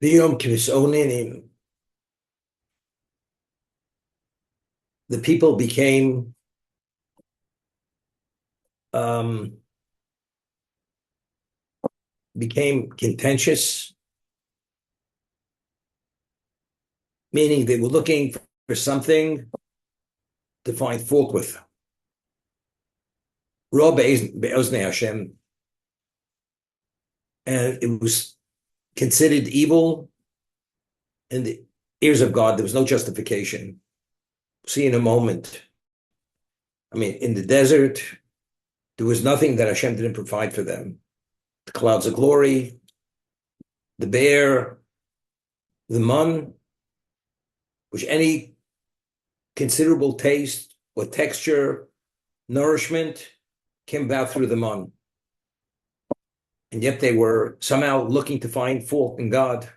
The people became contentious, meaning they were looking for something to find fault with. Ra be'oznei Hashem, and it was considered evil in the ears of God. There was no justification. See in a moment. I mean, in the desert, there was nothing that Hashem didn't provide for them. The clouds of glory, the bear, the man, which any considerable taste or texture, nourishment came about through the man. And yet they were somehow looking to find fault in God.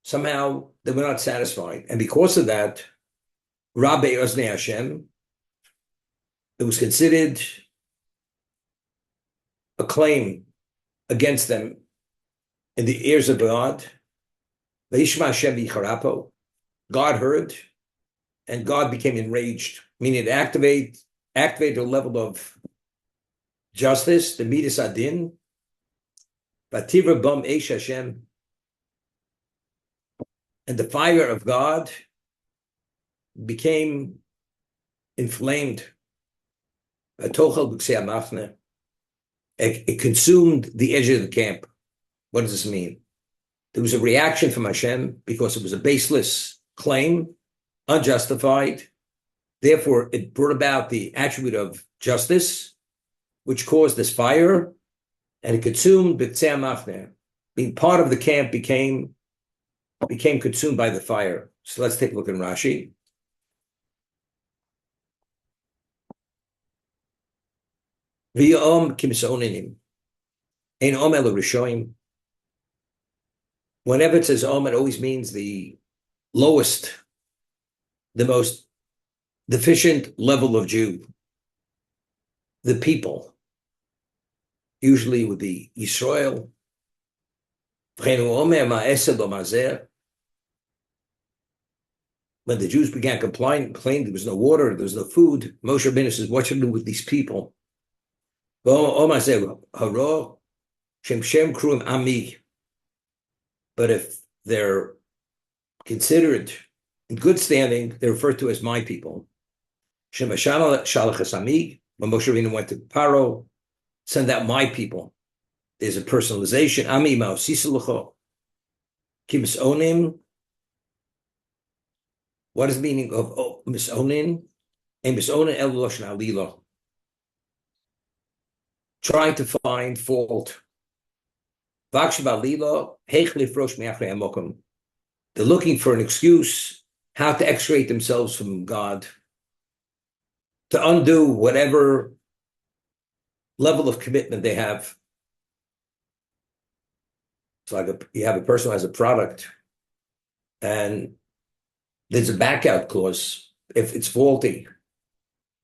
Somehow they were not satisfied. And because of that, Rabbi Oznei Hashem, it was considered a claim against them in the ears of God. Vayishma Hashem yicharapo. God heard, and God became enraged, meaning it activated a level of justice, the midas adin. Vativra bam eish Hashem, and the fire of God became inflamed. It consumed the edge of the camp. What does this mean? There was a reaction from Hashem because it was a baseless claim, unjustified. Therefore, it brought about the attribute of justice, which caused this fire, and it consumed b'tzei machne. Being part of the camp became consumed by the fire. So let's take a look in Rashi. V'yom kimsoninim, ein om elo rishoim. Whenever it says om, it always means the lowest, the most deficient level of Jew. The people, usually would be Yisrael. When the Jews began complaining there was no water, there was no food, Moshe Rabbeinu says, what should I do with these people? But if they're considered in good standing, they're referred to as my people. When Moshe Rabbeinu went to Paro, send out my people. There's a personalization. Ami ma'osisalucho. Kimsonim. What is the meaning of misonin? And misonin el loshen alilo. Trying to find fault. They're looking for an excuse how to extricate themselves from God, to undo whatever level of commitment they have. It's like you have a person who has a product and there's a back out clause if it's faulty.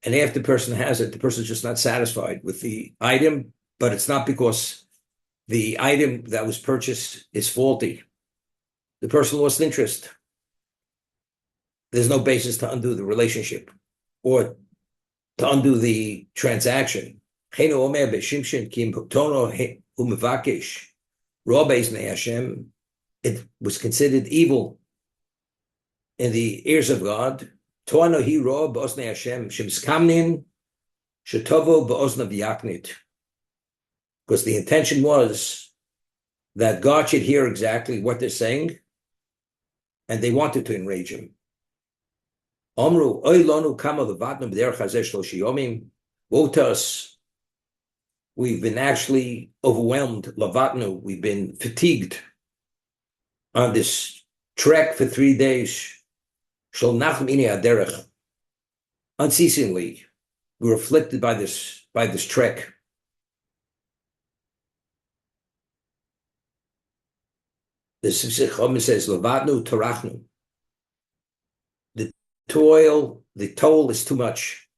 And after the person has it, the person's just not satisfied with the item, but it's not because the item that was purchased is faulty. The person lost interest. There's no basis to undo the relationship or to undo the transaction. It was considered evil in the ears of God. Because the intention was that God should hear exactly what they're saying, and they wanted to enrage him. Woe to us, we've been actually overwhelmed. Lavatnu, we've been fatigued on this trek for 3 days. Unceasingly, we were afflicted by this trek. The Sifsich says, Lavatnu tarachnu. The toll is too much.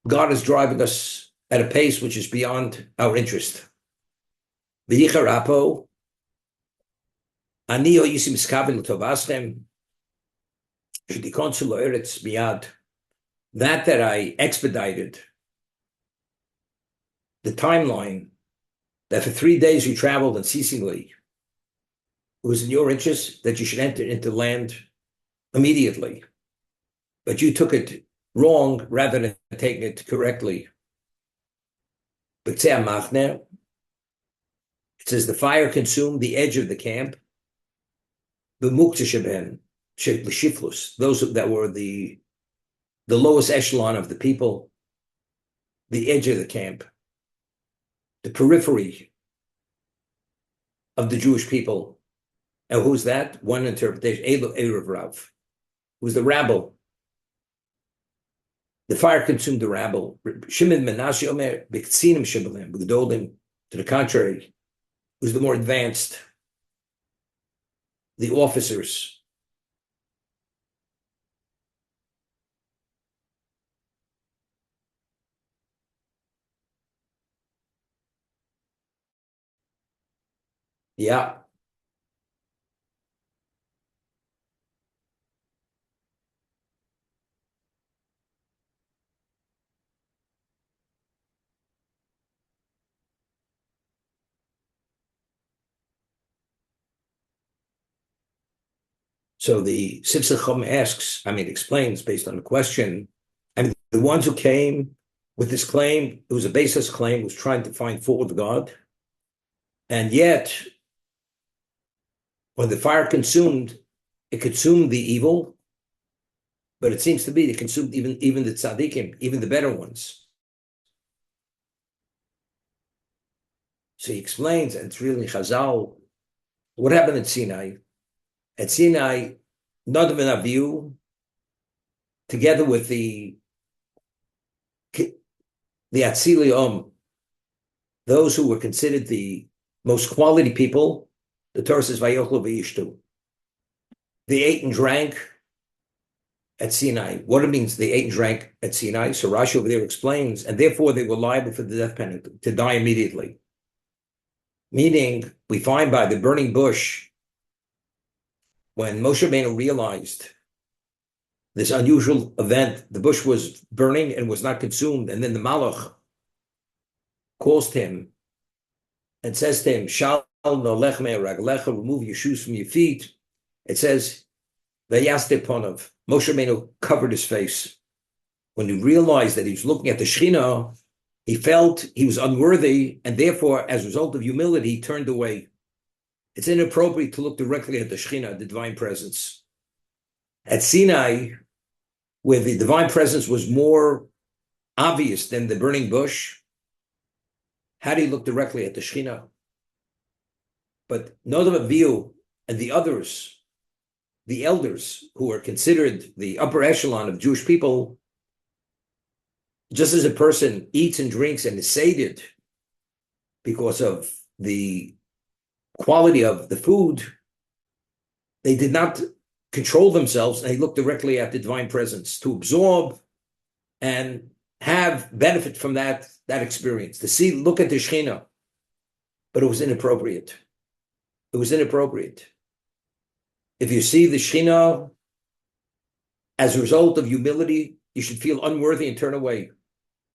God is driving us at a pace which is beyond our interest. V'yicharapo, Ani ho yisim skavin l'tovaschem, sh'tikon lo eretz miyad. That I expedited the timeline, that for 3 days you traveled unceasingly, it was in your interest that you should enter into land immediately. But you took it wrong rather than taking it correctly. It says the fire consumed the edge of the camp. Those that were the lowest echelon of the people, the edge of the camp, the periphery of the Jewish people. And who's that? One interpretation, Erev Rav, who's the rabble. The fire consumed the rabble. Shimon Menashe Omer, B'Ktzinim Shibalim, B'Gdolim, to the contrary, who's the more advanced, the officers. Yeah. So the Sifsei Chum explains based on the question. The ones who came with this claim, it was a baseless claim, was trying to find fault with God. And yet, when the fire consumed, it consumed the evil, but it seems to be it consumed even the tzaddikim, even the better ones. So he explains, and it's really Chazal, what happened at Sinai. At Sinai, Nadav and Avihu, together with the Atzili those who were considered the most quality people, the Torah says, Vayochlu v'yishtu. They ate and drank at Sinai. What it means, they ate and drank at Sinai. So Rashi over there explains, and therefore they were liable for the death penalty, to die immediately. Meaning, we find by the burning bush, when Moshe Rabbeinu realized this unusual event, the bush was burning and was not consumed, and then the Malach calls to him and says to him, Shal nolech me'raglecha, remove your shoes from your feet. It says, Vayaste ponav. Moshe Rabbeinu covered his face. When he realized that he was looking at the Shekhinah, he felt he was unworthy, and therefore, as a result of humility, he turned away. It's inappropriate to look directly at the Shekhinah, the divine presence. At Sinai, where the divine presence was more obvious than the burning bush, how do you look directly at the Shekhinah? But Nadav Avihu and the others, the elders who are considered the upper echelon of Jewish people, just as a person eats and drinks and is sated because of the quality of the food, they did not control themselves, and they looked directly at the divine presence to absorb and have benefit from that experience, to look at the Shekhinah. But it was inappropriate. It was inappropriate. If you see the Shekhinah as a result of humility, you should feel unworthy and turn away.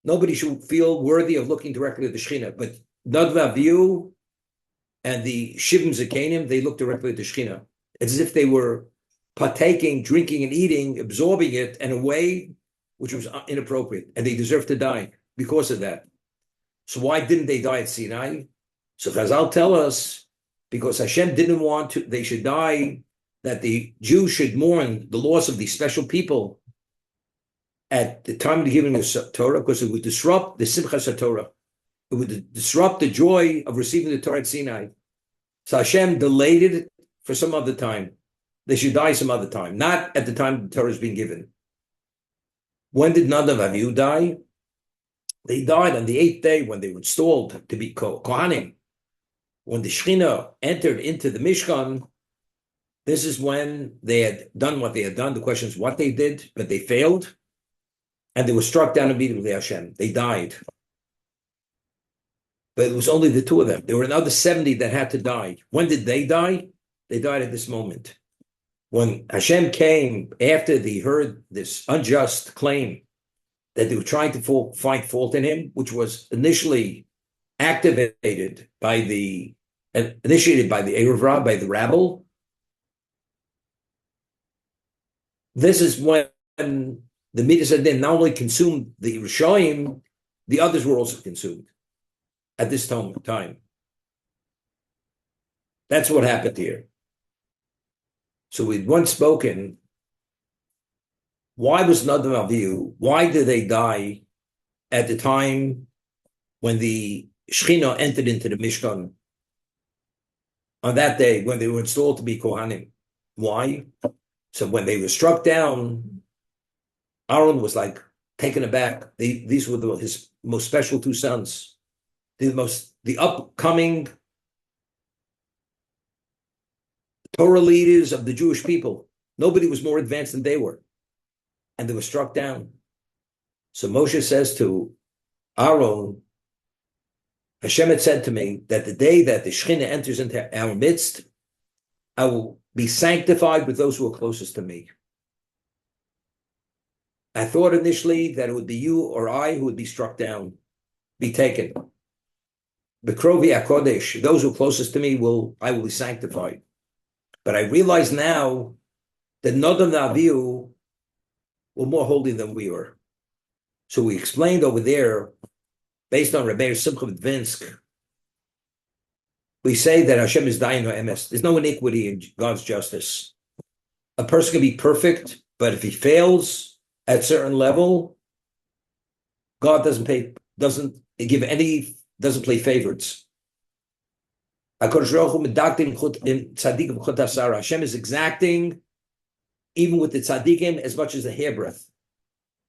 Nobody should feel worthy of looking directly at the Shekhinah. But Nadav Avihu and the Shivim Zekanim, they looked directly at the Shekhinah. It's as if they were partaking, drinking and eating, absorbing it in a way which was inappropriate. And they deserved to die because of that. So why didn't they die at Sinai? So Chazal tell us, because Hashem didn't want they should die, that the Jews should mourn the loss of these special people at the time of the giving of Torah, because it would disrupt the Simchas Torah. It would disrupt the joy of receiving the Torah at Sinai. So Hashem delayed it for some other time. They should die some other time, not at the time the Torah is being given. When did Nadav Avihu die? They died on the 8th day when they were installed to be Kohanim. When the Shekhinah entered into the Mishkan, this is when they had done what they had done. The question is what they did, but they failed. And they were struck down immediately, Hashem. They died. But it was only the two of them. There were another 70 that had to die. When did they die? They died at this moment. When Hashem came, after they heard this unjust claim that they were trying to find fault in him, which was initially initiated by the Erev Rav, by the rabble. This is when the Midas Adin not only consumed the Rishoyim, the others were also consumed at this time. That's what happened here. So we'd once spoken, why was Nadav Avihu, why did they die at the time when the Shechina entered into the Mishkan? On that day, when they were installed to be Kohanim. Why? So when they were struck down, Aaron was like taken aback. These were his most special two sons. The upcoming Torah leaders of the Jewish people. Nobody was more advanced than they were. And they were struck down. So Moshe says to Aaron, Hashem had said to me that the day that the Shekhinah enters into our midst, I will be sanctified with those who are closest to me. I thought initially that it would be you or I who would be struck down, be taken. Bekrovi HaKodesh, those who are closest to me, I will be sanctified. But I realize now that Nadav and Avihu were more holy than we were. So we explained over there, based on Rabbi Simcha Vidvinsk, we say that Hashem is Dayan HaEmes. There's no iniquity in God's justice. A person can be perfect, but if he fails at a certain level, God doesn't play favorites. Hashem is exacting even with the tzaddikim as much as a hairbreadth,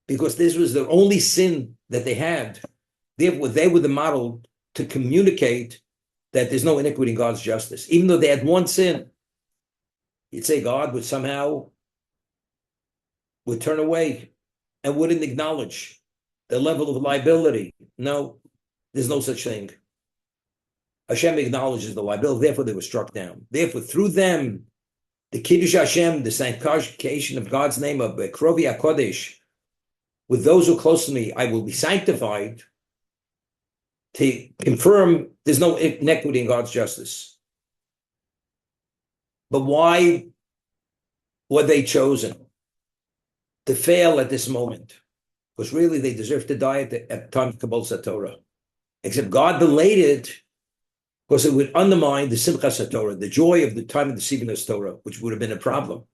because this was the only sin that they had. Therefore, they were the model to communicate that there's no iniquity in God's justice. Even though they had one sin, you'd say God would turn away and wouldn't acknowledge the level of liability. No, there's no such thing. Hashem acknowledges the liability, therefore they were struck down. Therefore, through them, the Kiddush Hashem, the sanctification of God's name of Krovi HaKodesh, with those who are close to me, I will be sanctified, to confirm there's no inequity in God's justice. But why were they chosen to fail at this moment? Because really they deserve to die at the time of Kabbalah Torah. Except God delayed it because it would undermine the Simchas Torah, the joy of the time of the receiving of Torah, which would have been a problem.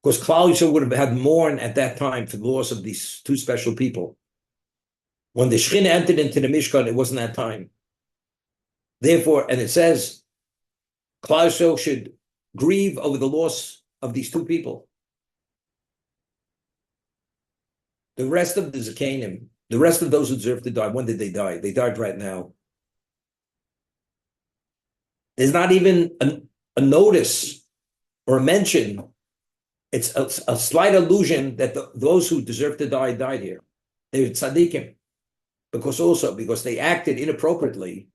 Because Klal Yisrael would have had mourn at that time for the loss of these two special people. When the Shekhinah entered into the Mishkan, it wasn't that time. Therefore, and it says, Klal Yisrael should grieve over the loss of these two people. The rest of the Zakanim, the rest of those who deserve to die, when did they die? They died right now. There's not even a notice or a mention. It's a slight allusion that those who deserve to die died here. They're tzaddikim. Because they acted inappropriately.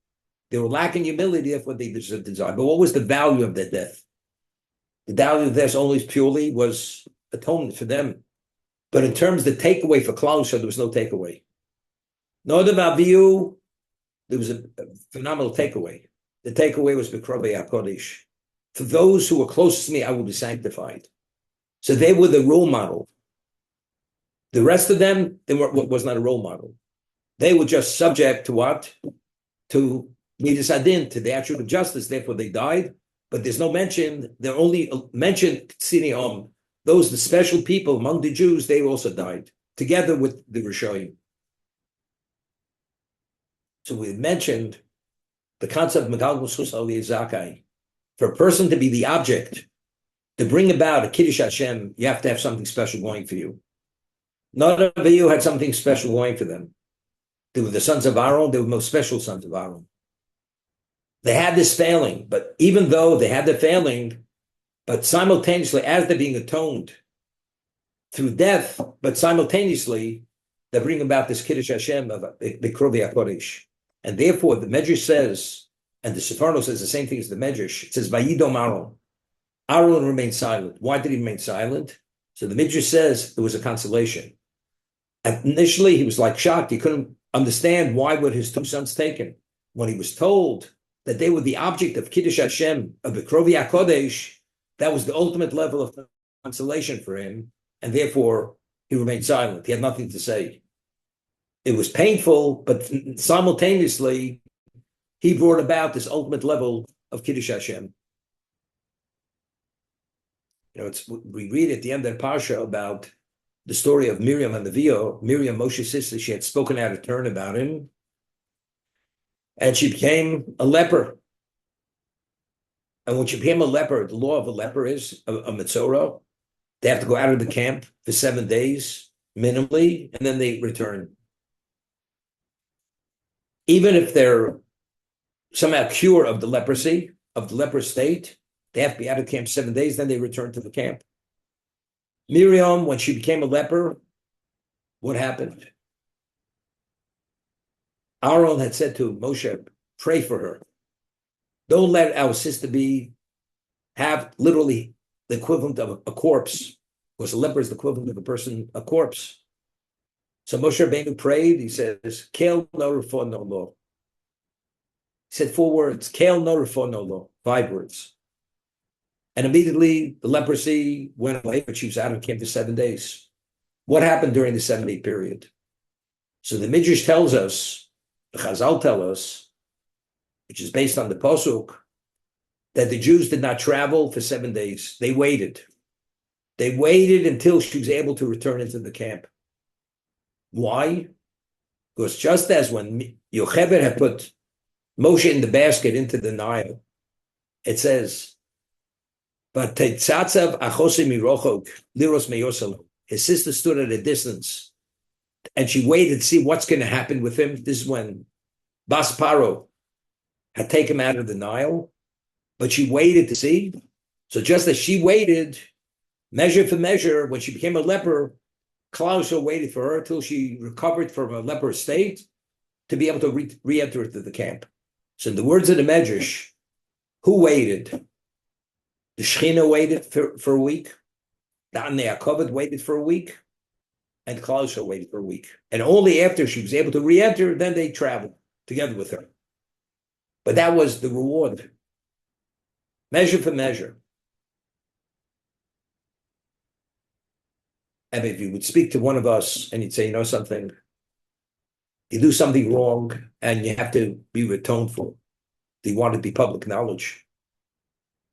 They were lacking humility, therefore they deserved to die. But what was the value of their death? The value of theirs only purely was atonement for them. But in terms of the takeaway for Klal Yisrael, there was no takeaway. Nadav Avihu, there was a phenomenal takeaway. The takeaway was B'Krovei HaKodesh. For those who were closest to me, I will be sanctified. So they were the role model. The rest of them, was not a role model. They were just subject to what? To Midas Adin, to the attribute of justice. Therefore, they died. But there's no mention. They're only mentioned those the special people among the Jews. They also died together with the Rishoyim. So we mentioned the concept of Megal Muschus Aliyah Zakai. For a person to be the object, to bring about a Kiddush Hashem, you have to have something special going for you. Nadav and Avihu had something special going for them. They were the sons of Aaron. They were the most special sons of Aaron. They had this failing, but even though they had the failing, but simultaneously, as they're being atoned through death, but simultaneously, they bring about this Kiddush Hashem of the Krovi HaKodesh. And therefore, the Medrash says, and the Sefarno says the same thing as the Medrash, it says, Vayidom Aaron. Aaron remained silent. Why did he remain silent? So the Midrash says it was a consolation. And initially, he was like shocked. He couldn't understand why were his two sons taken. When he was told that they were the object of Kiddush Hashem, of the Krovi HaKodesh, that was the ultimate level of consolation for him. And therefore, he remained silent. He had nothing to say. It was painful, but simultaneously, he brought about this ultimate level of Kiddush Hashem. We read at the end of the Parsha about the story of Miriam and the Neviah. Miriam, Moshe's sister, she had spoken out of turn about him, and she became a leper. And when she became a leper, the law of a leper is a Metzorah. They have to go out of the camp for 7 days, minimally, and then they return. Even if they're somehow cured of the leprosy, of the leper state, they have to be out of camp 7 days, then they return to the camp. Miriam, when she became a leper, what happened? Aaron had said to Moshe, pray for her. Don't let our sister have literally the equivalent of a corpse, because a leper is the equivalent of a corpse. So Moshe Rabbeinu prayed. He says, Kel no rafo no lo. He said 4 words, Kel no rafo no lo, 5 words. And immediately the leprosy went away, but she was out of camp for 7 days. What happened during the 7-day period? So the Midrash tells us, the Chazal tell us, which is based on the Pasuk, that the Jews did not travel for 7 days. They waited. They waited until she was able to return into the camp. Why? Because just as when Yocheved had put Moshe in the basket into the Nile, it says, but his sister stood at a distance and she waited to see what's going to happen with him. This is when Bas Paro had taken him out of the Nile, but she waited to see. So just as she waited, measure for measure, when she became a leper, Klaus waited for her till she recovered from a leper state to be able to re-enter into the camp. So in the words of the Medrash, who waited? The Shechina waited for a week. The Bnei Yisrael waited for a week. And Klaus waited for a week. And only after she was able to re-enter, then they traveled together with her. But that was the reward. Measure for measure. And if you would speak to one of us and you'd say, you know something, you do something wrong and you have to be atoned for. Do you want it to be public knowledge?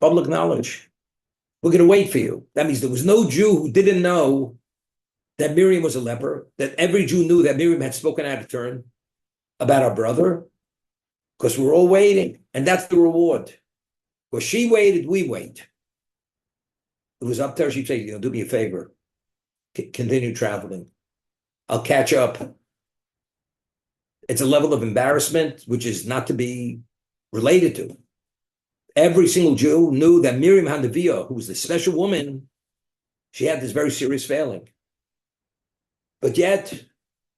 Public knowledge. We're going to wait for you. That means there was no Jew who didn't know that Miriam was a leper, that every Jew knew that Miriam had spoken out of turn about our brother, because we're all waiting. And that's the reward. Because she waited, we wait. It was up to her. She'd say, do me a favor. Continue traveling. I'll catch up. It's a level of embarrassment which is not to be related to. Every single Jew knew that Miriam HaNeviah, who was the special woman, she had this very serious failing. But yet,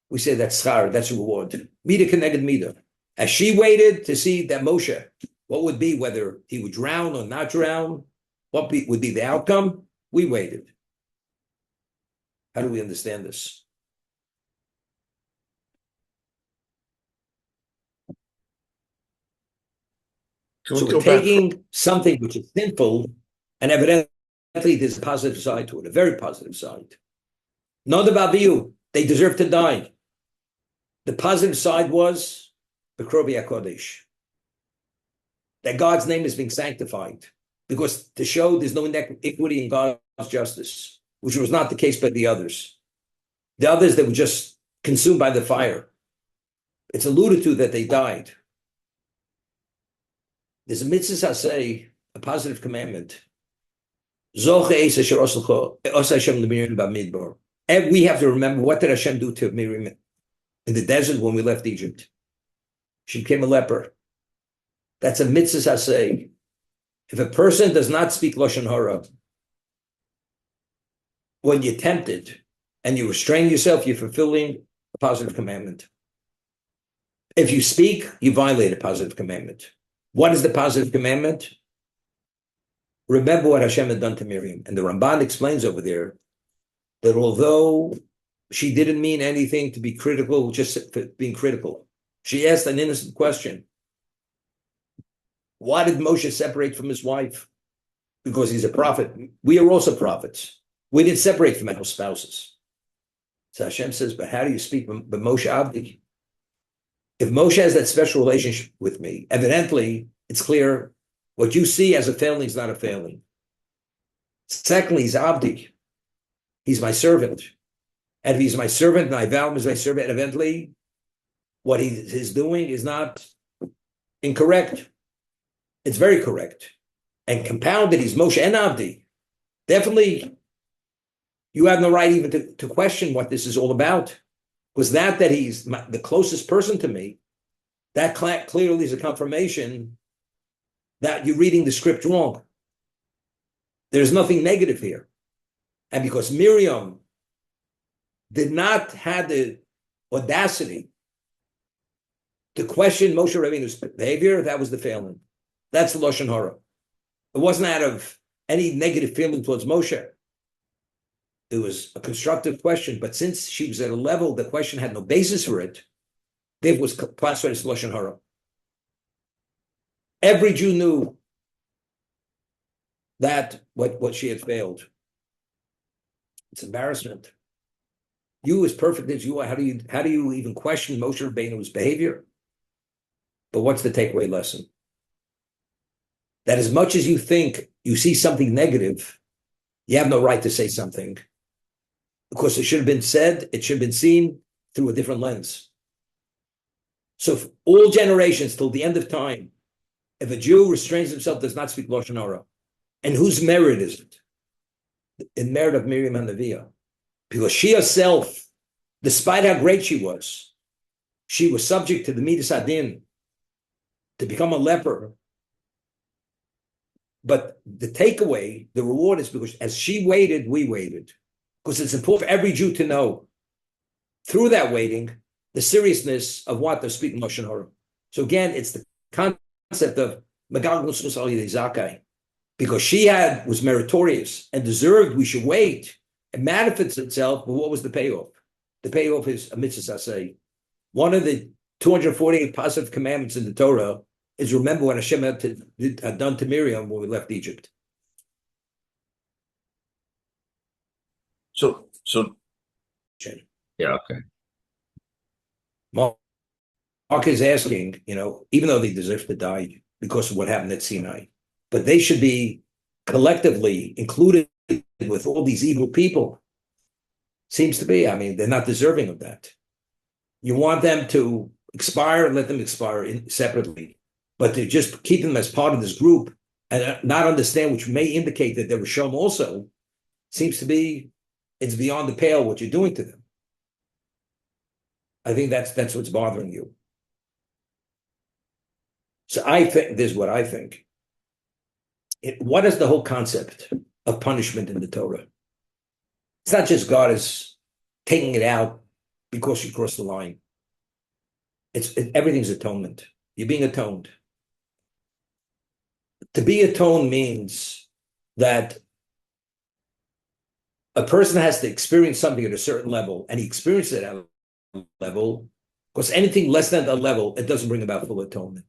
we say that's schar, that's a reward. Mida connected Mida. As she waited to see that Moshe, what would be, whether he would drown or not drown, what would be the outcome, we waited. How do we understand this? So we're taking something which is sinful, and evidently there's a positive side to it, a very positive side. Not about you, they deserve to die. The positive side was the Krovi HaKodesh, that God's name is being sanctified, because to show there's no equity in God's justice, which was not the case by the others. The others, they were just consumed by the fire. It's alluded to that they died. There's a mitzvah aseh, a positive commandment. We have to remember, what did Hashem do to Miriam in the desert when we left Egypt? She became a leper. That's a mitzvah aseh. If a person does not speak Lashon Hara, when you're tempted and you restrain yourself, you're fulfilling a positive commandment. If you speak, you violate a positive commandment. What is the positive commandment? remember what Hashem had done to Miriam. And the Ramban explains over there that although she didn't mean anything to be critical, just being critical, she asked an innocent question. Why did Moshe separate from his wife? Because he's a prophet. We are also prophets. We didn't separate from our spouses. So Hashem says, but how do you speak? But Moshe Avdi, if Moshe has that special relationship with me, evidently it's clear what you see as a failing is not a failing. Secondly, he's Avdi. He's my servant. And if he's my servant and I vow him as my servant, evidently what he's doing is not incorrect. It's very correct. And compounded, he's Moshe and Avdi. Definitely, you have no right even to question what this is all about. Because that he's the closest person to me, that clearly is a confirmation that you're reading the script wrong. There's nothing negative here. And because Miriam did not have the audacity to question Moshe Rabbeinu's behavior, that was the failing. That's the Lashon Hara. It wasn't out of any negative feeling towards Moshe. It was a constructive question, but since she was at a level, the question had no basis for it, it was classified as Lashon Hara. Every Jew knew that what she had failed. It's embarrassment. You, as perfect as you are, how do you even question Moshe Rabbeinu's behavior? But what's the takeaway lesson? That as much as you think you see something negative, you have no right to say something. Because it should have been said, it should have been seen through a different lens. So for all generations till the end of time, if a Jew restrains himself, does not speak Lashon Hara, and whose merit is it? In merit of Miriam HaNeviah. Because she herself, despite how great she was subject to the Midas Adin, to become a leper. But the takeaway, the reward is because as she waited, we waited. Because it's important for every Jew to know, through that waiting, the seriousness of what they're speaking Lashon Hara. So again, it's the concept of Megal Nusmus Al Yidei Zakai. Because she was meritorious and deserved, we should wait. It manifests itself, but what was the payoff? The payoff is a mitzvah saseh. One of the 248 positive commandments in the Torah is remember what Hashem had done to Miriam when we left Egypt. So yeah, okay. Mark is asking, even though they deserve to die because of what happened at Sinai, but they should be collectively included with all these evil people. Seems to be, they're not deserving of that. You want them to expire, let them expire separately. But to just keep them as part of this group and not understand, which may indicate that they were shown also, seems to be, it's beyond the pale what you're doing to them. I think that's what's bothering you. So I think, this is what I think. What is the whole concept of punishment in the Torah? It's not just God is taking it out because you crossed the line. Everything's atonement. You're being atoned. To be atoned means that a person has to experience something at a certain level, and he experiences it at a level, because anything less than that level, it doesn't bring about full atonement.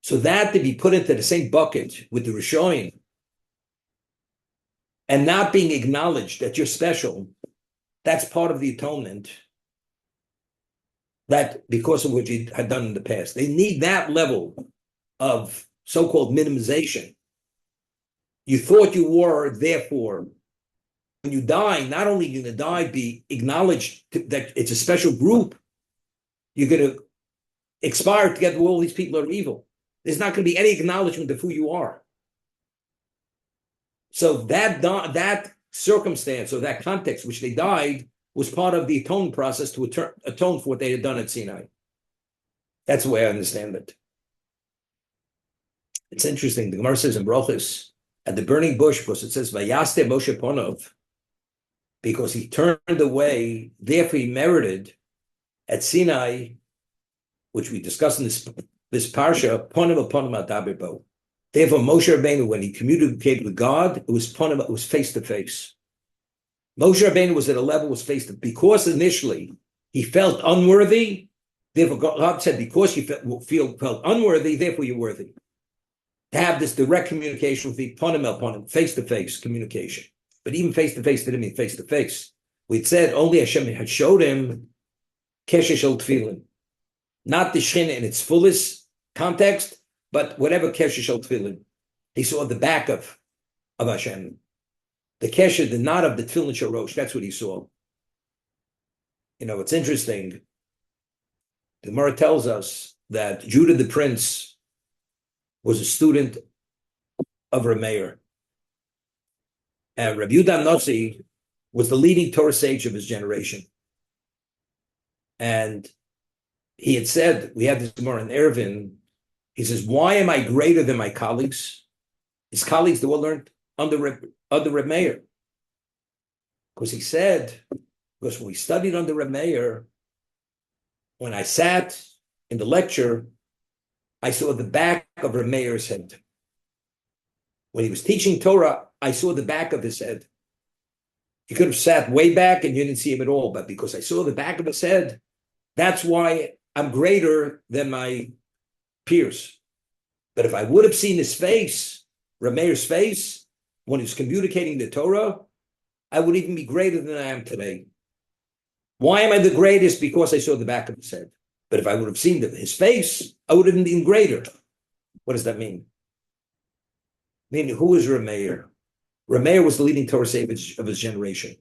So that to be put into the same bucket with the Rishonim and not being acknowledged that you're special, that's part of the atonement, that because of what you had done in the past. They need that level of so-called minimization. You thought you were, therefore, when you die, not only are you going to die, be acknowledged that it's a special group, you're going to expire together with all these people that are evil. There's not going to be any acknowledgement of who you are. So that circumstance or that context, which they died, was part of the atonement process to atone for what they had done at Sinai. That's the way I understand it. It's interesting. The Gemara says in Brachos, at the burning bush, because it says, Vayaste Moshe Ponov, because he turned away, therefore he merited at Sinai, which we discussed in this parsha, Ponim Adaber Bo. Therefore, Moshe Rabbeinu, when he communicated with God, it was face to face. Moshe Rabbeinu was at a level, was face to, because initially he felt unworthy. Therefore, God said, because you felt unworthy, therefore you're worthy. To have this direct communication with the ponim, face to face communication. But even face to face didn't mean face to face. We'd said only Hashem had showed him kesher shel tefillin, not the Shechina in its fullest context, but whatever kesher shel tefillin. He saw the back of Hashem, the kesher, the knot of the tefillin shorosh. That's what he saw. You know, it's interesting. The Gemara tells us that Judah the prince was a student of Rav Meir. And Rabbi Yudan Nasi was the leading Torah sage of his generation. And he had said, we have this Gemara in Eruvin, he says, why am I greater than my colleagues? His colleagues, they all learned under Rav Meir. Because he said, because when we studied under Rav Meir, when I sat in the lecture, I saw the back of Rav Meir's head. When he was teaching Torah, I saw the back of his head. He could have sat way back and you didn't see him at all, but because I saw the back of his head, that's why I'm greater than my peers. But if I would have seen his face, Rav Meir's face, when he was communicating the Torah, I would even be greater than I am today. Why am I the greatest? Because I saw the back of his head. But if I would have seen his face, I would have been greater. What does that mean? Meaning, who is Rav Meir? Rav Meir was the leading Torah sage of his generation.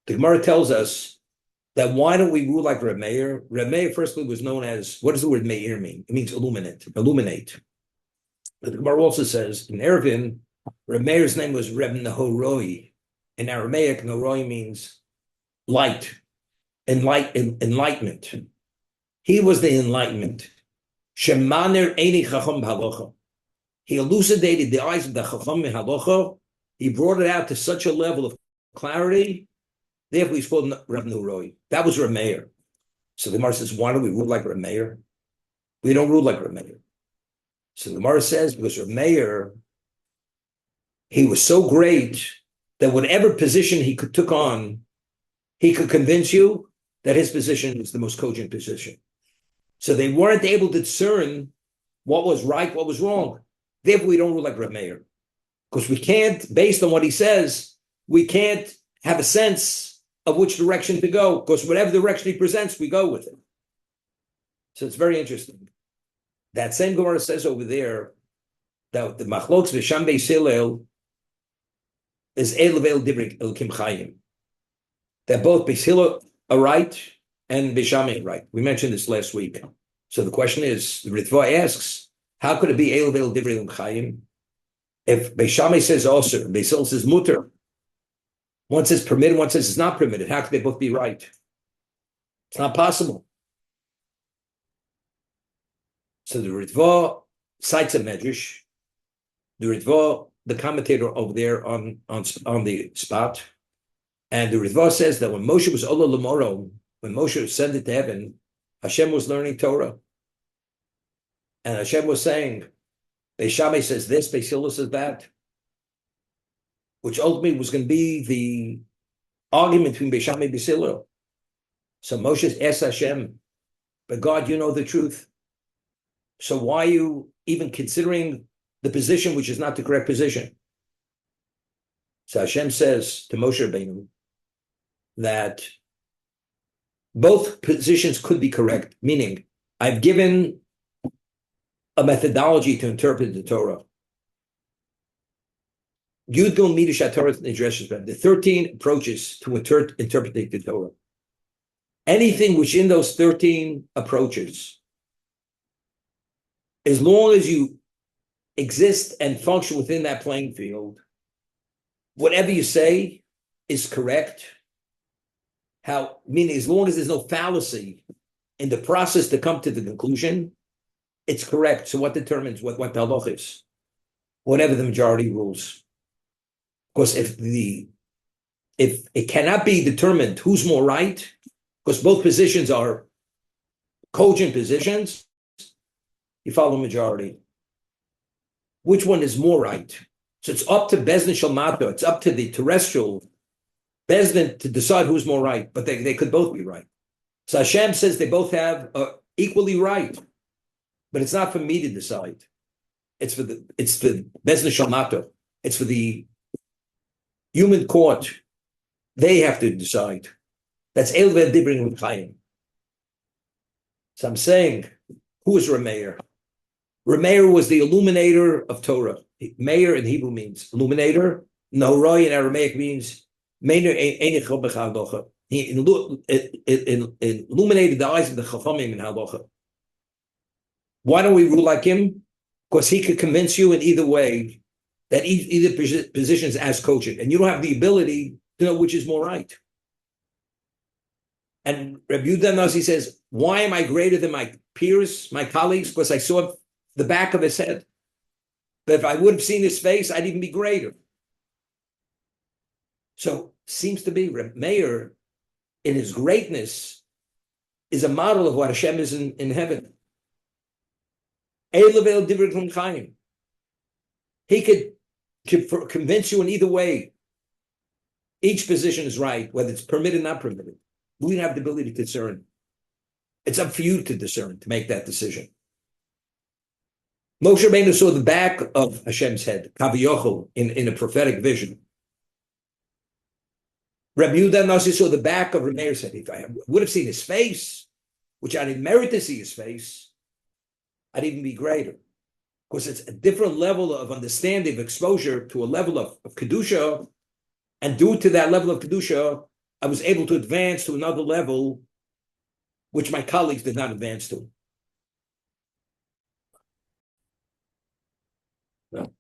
The Gemara tells us that why don't we rule like Rav Meir? Rav Meir, firstly, was known as, what does the word Meir mean? It means illuminate. But the Gemara also says, in Eruvin, Rav Meir's name was Reb Nahoroi. In Aramaic, Nahoroi means light, enlightenment. He was the enlightenment. Shemaner eini chacham halacha. He elucidated the eyes of the chacham halacha. He brought it out to such a level of clarity. Therefore, he's called Reb Nahoroi. That was Rav Meir. So the Gemara says, why don't we rule like Rav Meir? We don't rule like Rav Meir. So the Gemara says, because Rav Meir, he was so great that whatever position he took on, he could convince you that his position is the most cogent position. So they weren't able to discern what was right, what was wrong. Therefore, we don't rule like Rav Meir. Because we can't, based on what he says, we can't have a sense of which direction to go. Because whatever direction he presents, we go with it. So it's very interesting. That same Gemara says over there that the Machlokes V'Sham Beis Hillel is Elevel Dibrik Elkim Chayim. That both Beis Hillel are right and Beis Shammai are right. We mentioned this last week. So the question is, the Ritva asks, how could it be Elevel Dibrik Elkim Chayim? If Beis Shammai says also, Beis Hillel says mutter, one says permitted, one says it's not permitted, how could they both be right? It's not possible. So the Ritva cites a medrash. The Ritva, the commentator over there on the spot, and the Ritva says that when Moshe was Ola Lamoro, when Moshe ascended to heaven, Hashem was learning Torah, and Hashem was saying, Beis Shammai says this, Beis Hillel says that, which ultimately was going to be the argument between Beis Shammai and Beis Hillel. So Moshe asked Hashem, but God, you know the truth. So why are you even considering the position which is not the correct position? So Hashem says to Moshe Rabbeinu that both positions could be correct, meaning I've given a methodology to interpret the Torah. Yudgul Midrash Torah the 13 approaches to interpreting the Torah. Anything which in those 13 approaches, as long as you exist and function within that playing field, whatever you say is correct. Meaning as long as there's no fallacy in the process to come to the conclusion, it's correct. So what determines what the halach is? Whatever the majority rules. Because if it cannot be determined who's more right, because both positions are cogent positions, you follow majority. which one is more right. So it's up to Bezdin Shalmato, it's up to the terrestrial Bezdin to decide who's more right, but they could both be right. So Hashem says they both have equally right, but it's not for me to decide. It's for Bezdin Shalmato. It's for the human court. They have to decide. That's Elved Dibrin Chaim. So I'm saying, who is Rameir? Rameir was the illuminator of Torah. Meir in Hebrew means illuminator. Nahoroi in Aramaic means Meir Einichel B'Chalocha. He illuminated the eyes of the Chachamim in Halacha. Why don't we rule like him? Because he could convince you in either way that either position is as kosher, and you don't have the ability to know which is more right. And Rabbi Yehuda Nasi says, why am I greater than my peers, my colleagues? Because I saw the back of his head. But if I would have seen his face, I'd even be greater. So seems to be Meir, in his greatness, is a model of what Hashem is in heaven. He could convince you in either way. Each position is right, whether it's permitted or not permitted. We don't have the ability to discern. It's up for you to discern, to make that decision. Moshe Rabbeinu saw the back of Hashem's head, Kaviyochel, in a prophetic vision. Rabbi Yehuda Nasi saw the back of Rameir's head. If I would have seen his face, which I didn't merit to see his face, I'd even be greater. Because it's a different level of understanding, of exposure to a level of Kedusha. And due to that level of Kedusha, I was able to advance to another level, which my colleagues did not advance to. No.